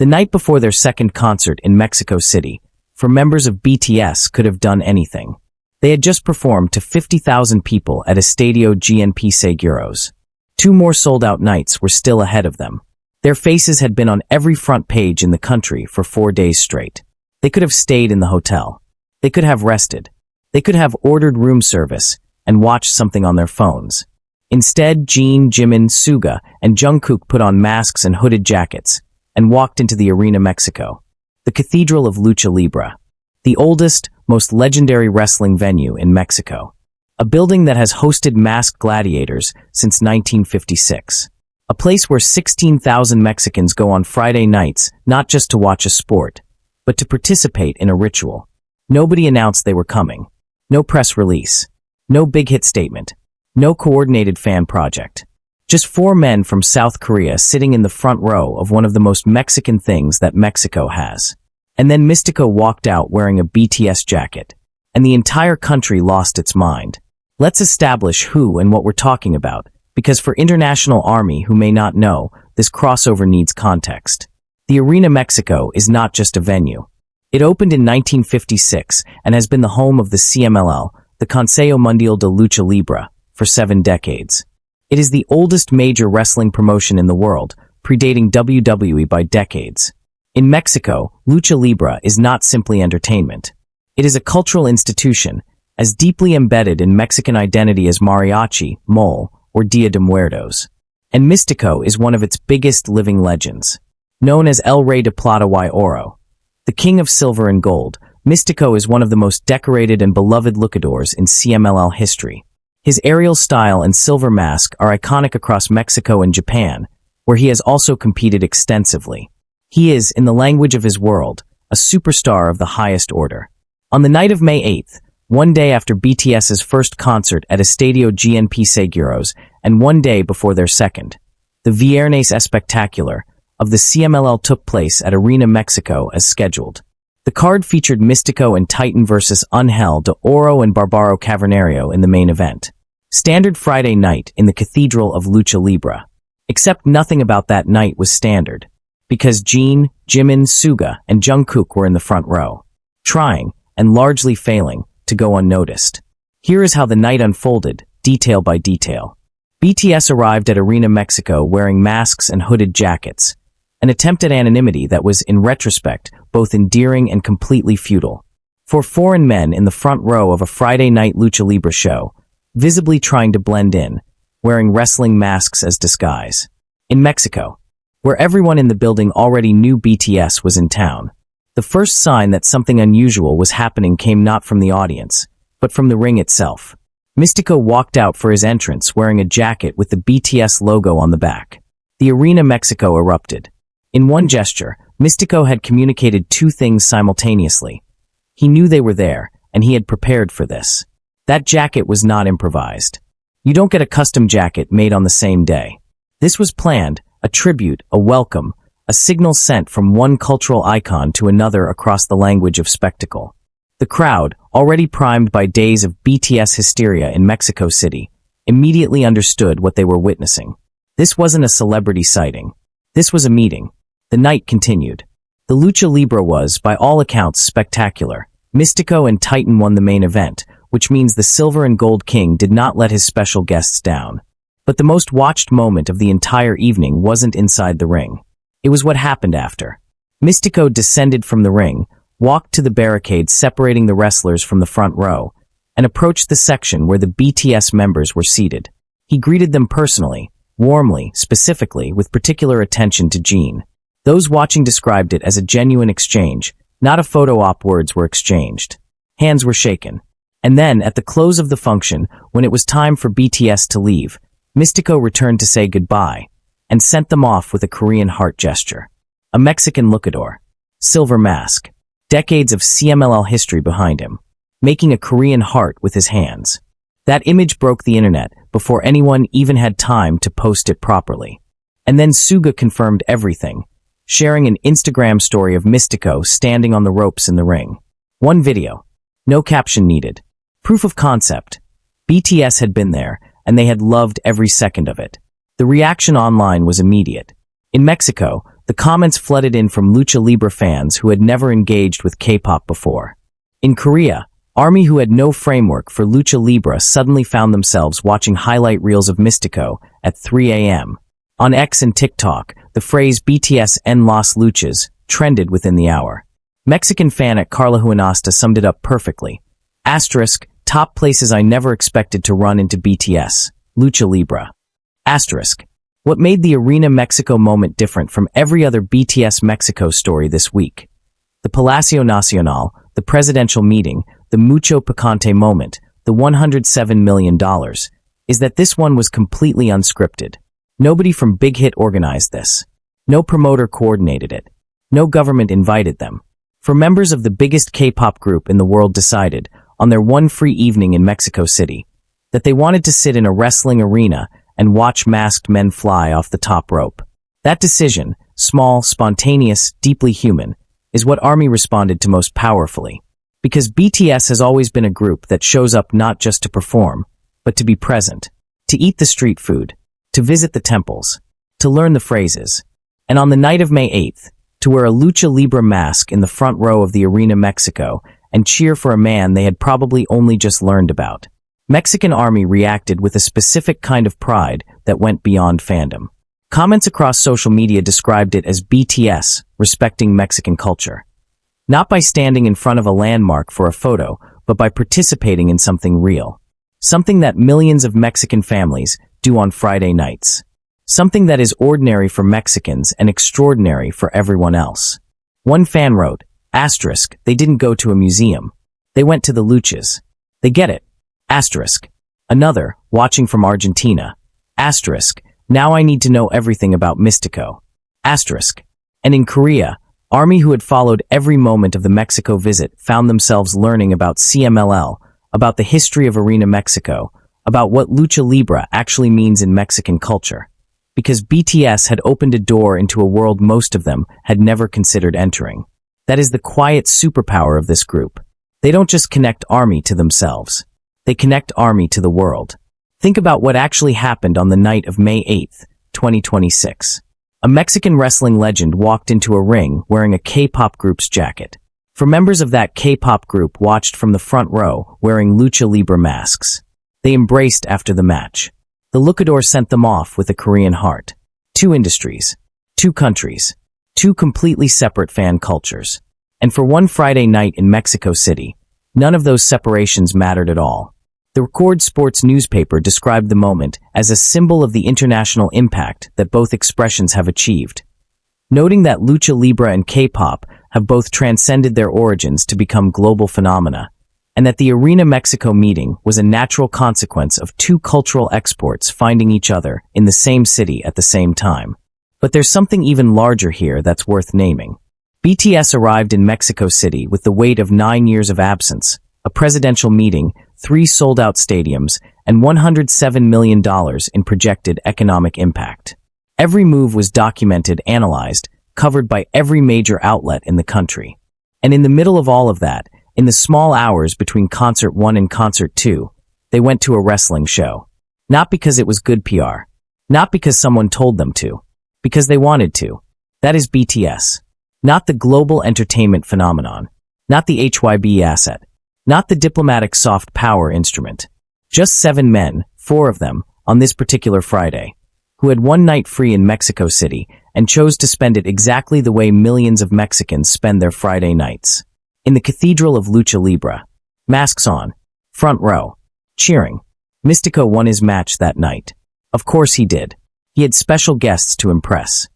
The night before their second concert in Mexico City, for members of BTS could have done anything. They had just performed to 50,000 people at Estadio GNP Seguros. 2 more sold-out nights were still ahead of them. Their faces had been on every front page in the country for 4 days straight. They could have stayed in the hotel. They could have rested. They could have ordered room service and watched something on their phones. Instead, Jin, Jimin, SUGA, and Jungkook put on masks and hooded jackets and walked into the Arena México, the Cathedral of Lucha Libre, the oldest, most legendary wrestling venue in Mexico, a building that has hosted masked gladiators since 1956, a place where 16,000 Mexicans go on Friday nights not just to watch a sport, but to participate in a ritual. Nobody announced they were coming. No press release. No big hit statement. No coordinated fan project. Just 4 men from South Korea sitting in the front row of one of the most Mexican things that Mexico has. And then Mystico walked out wearing a BTS jacket, and the entire country lost its mind. Let's establish who and what we're talking about, because for International Army who may not know, this crossover needs context. The Arena México is not just a venue. It opened in 1956 and has been the home of the CMLL, the Consejo Mundial de Lucha Libre, for 7 decades. It is the oldest major wrestling promotion in the world, predating WWE by decades. In Mexico, Lucha Libre is not simply entertainment. It is a cultural institution, as deeply embedded in Mexican identity as mariachi, mole, or Dia de Muertos. And Mystico is one of its biggest living legends. Known as El Rey de Plata y Oro, the King of Silver and Gold, Mystico is one of the most decorated and beloved luchadors in CMLL history. His aerial style and silver mask are iconic across Mexico and Japan, where he has also competed extensively. He is, in the language of his world, a superstar of the highest order. On the night of May 8th, 1 day after BTS's first concert at Estadio GNP Seguros and 1 day before their second, the Viernes Espectacular of the CMLL took place at Arena México as scheduled. The card featured Mystico and Titan versus Angel de Oro and Barbaro Cavernario in the main event. Standard Friday night in the Cathedral of Lucha Libre. Except nothing about that night was standard, because Jin, Jimin, SUGA, and Jungkook were in the front row, trying, and largely failing, to go unnoticed. Here is how the night unfolded, detail by detail. BTS arrived at Arena México wearing masks and hooded jackets, an attempt at anonymity that was, in retrospect, both endearing and completely futile. 4 foreign men in the front row of a Friday night Lucha Libre show, visibly trying to blend in, wearing wrestling masks as disguise. In Mexico, where everyone in the building already knew BTS was in town, the first sign that something unusual was happening came not from the audience, but from the ring itself. Mystico walked out for his entrance wearing a jacket with the BTS logo on the back. The Arena México erupted. In one gesture, Mystico had communicated 2 things simultaneously. He knew they were there, and he had prepared for this. That jacket was not improvised. You don't get a custom jacket made on the same day. This was planned, a tribute, a welcome, a signal sent from one cultural icon to another across the language of spectacle. The crowd, already primed by days of BTS hysteria in Mexico City, immediately understood what they were witnessing. This wasn't a celebrity sighting. This was a meeting. The night continued. The Lucha Libre was, by all accounts, spectacular. Mystico and Titan won the main event, which means the Silver and Gold King did not let his special guests down. But the most watched moment of the entire evening wasn't inside the ring. It was what happened after. Mystico descended from the ring, walked to the barricade separating the wrestlers from the front row, and approached the section where the BTS members were seated. He greeted them personally, warmly, specifically, with particular attention to Jin. Those watching described it as a genuine exchange, not a photo op. Words were exchanged. Hands were shaken. And then, at the close of the function, when it was time for BTS to leave, Mystico returned to say goodbye, and sent them off with a Korean heart gesture. A Mexican luchador. Silver mask. Decades of CMLL history behind him. Making a Korean heart with his hands. That image broke the internet before anyone even had time to post it properly. And then SUGA confirmed everything, sharing an Instagram story of Mystico standing on the ropes in the ring. One video. No caption needed. Proof of concept. BTS had been there, and they had loved every second of it. The reaction online was immediate. In Mexico, the The comments flooded in from Lucha Libre fans who had never engaged with K-pop before. In Korea, ARMY who had no framework for Lucha Libre suddenly found themselves watching highlight reels of Mystico at 3 a.m. On X and TikTok, the phrase BTS en las luchas trended within the hour. Mexican fan at Carla Huanasta summed it up perfectly. Asterisk, top places I never expected to run into BTS, Lucha Libre. Asterisk, what made the Arena Mexico moment different from every other BTS Mexico story this week? The Palacio Nacional, the presidential meeting, the Mucho Picante moment, the $107 million, is that this one was completely unscripted. Nobody from Big Hit organized this. No promoter coordinated it. No government invited them. For members of the biggest K-pop group in the world decided, on their one free evening in Mexico City, that they wanted to sit in a wrestling arena and watch masked men fly off the top rope. That decision, small, spontaneous, deeply human, is what ARMY responded to most powerfully. Because BTS has always been a group that shows up not just to perform, but to be present, to eat the street food, to visit the temples, to learn the phrases. And on the night of May 8th, to wear a Lucha Libre mask in the front row of the Arena Mexico and cheer for a man they had probably only just learned about. Mexican ARMY reacted with a specific kind of pride that went beyond fandom. Comments across social media described it as BTS respecting Mexican culture. Not by standing in front of a landmark for a photo, but by participating in something real. Something that millions of Mexican families do on Friday nights. Something that is ordinary for Mexicans and extraordinary for everyone else. One fan wrote, asterisk, they didn't go to a museum. They went to the luchas. They get it. Asterisk. Another, watching from Argentina. Asterisk, now I need to know everything about Mystico. Asterisk. And in Korea, ARMY who had followed every moment of the Mexico visit found themselves learning about CMLL, about the history of Arena Mexico, about what Lucha Libre actually means in Mexican culture. Because BTS had opened a door into a world most of them had never considered entering. That is the quiet superpower of this group. They don't just connect ARMY to themselves. They connect ARMY to the world. Think about what actually happened on the night of May 8th, 2026. A Mexican wrestling legend walked into a ring wearing a K-pop group's jacket. For members of that K-pop group watched from the front row wearing Lucha Libre masks. They embraced after the match. The luchador sent them off with a Korean heart. Two industries. Two countries. Two completely separate fan cultures. And for one Friday night in Mexico City, none of those separations mattered at all. The Record Sports newspaper described the moment as a symbol of the international impact that both expressions have achieved, noting that Lucha Libre and K-pop have both transcended their origins to become global phenomena, and that the Arena Mexico meeting was a natural consequence of two cultural exports finding each other in the same city at the same time. But there's something even larger here that's worth naming. BTS arrived in Mexico City with the weight of 9 years of absence, a presidential meeting, 3 sold-out stadiums, and $107 million in projected economic impact. Every move was documented, analyzed, covered by every major outlet in the country. And in the middle of all of that, in the small hours between Concert 1 and Concert 2, they went to a wrestling show. Not because it was good PR. Not because someone told them to. Because they wanted to. That is BTS. Not the global entertainment phenomenon. Not the HYB asset. Not the diplomatic soft power instrument. Just 7 men, 4 of them, on this particular Friday, who had one night free in Mexico City and chose to spend it exactly the way millions of Mexicans spend their Friday nights. In the Cathedral of Lucha Libre. Masks on. Front row. Cheering. Mystico won his match that night. Of course he did. He had special guests to impress.